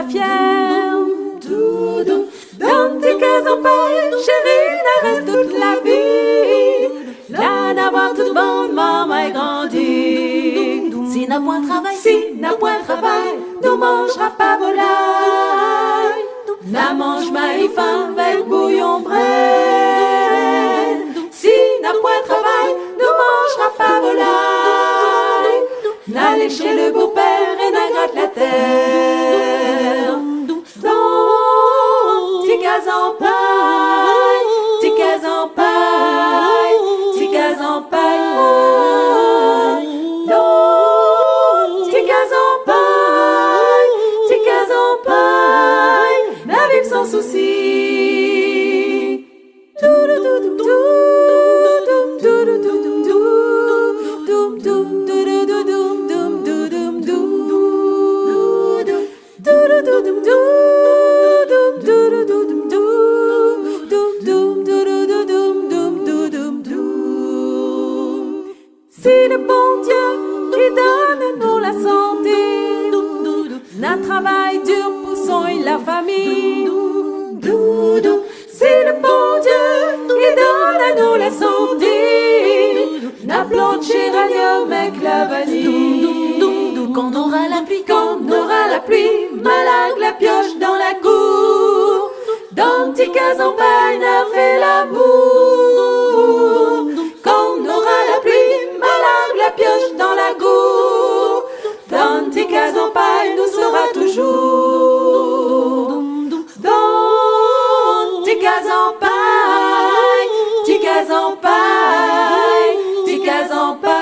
pas fière. Dans tes cases en paille, chérie, il reste toute la vie. Là, d'avoir toute bonne maman est grandi. Si n'a point travail, nous mangera pas volaille. N'a mange maïs fin avec bouillon bread. Si n'a point travail, nous mangera pas volaille. N'a léché le beau-père et n'a gratte la terre. Dans tes cases en paille, tes cases en paille, tes cases en paille. Dans tes cases en paille, tes cases en paille. La vivre sans souci. Si le bon Dieu lui donne à nous la santé, un travail dur pour son et la famille. Si le bon Dieu lui donne à nous la santé, n'a plante de géranium avec la vanille. Quand on aura la pluie, Quand on aura la pluie, malade la pioche dans la cour. Dans tes cases en paille, n'a fait la boue. Quand on aura la pluie, malade la pioche dans la cour. Dans tes cases en paille, nous sera toujours. Dans tes cases en paille, tes cases en paille, tes cases en paille.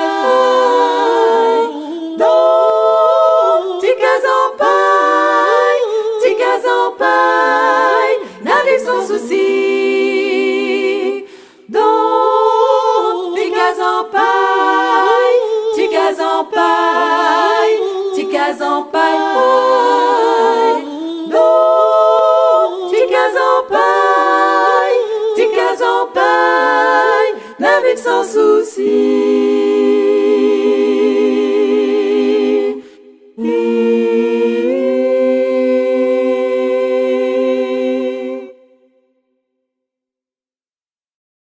Dans tes cases en paille, tes cases en paille, n'arrive sans souci. Dans tes cases en paille, tes cases en paille, tes cases en paille.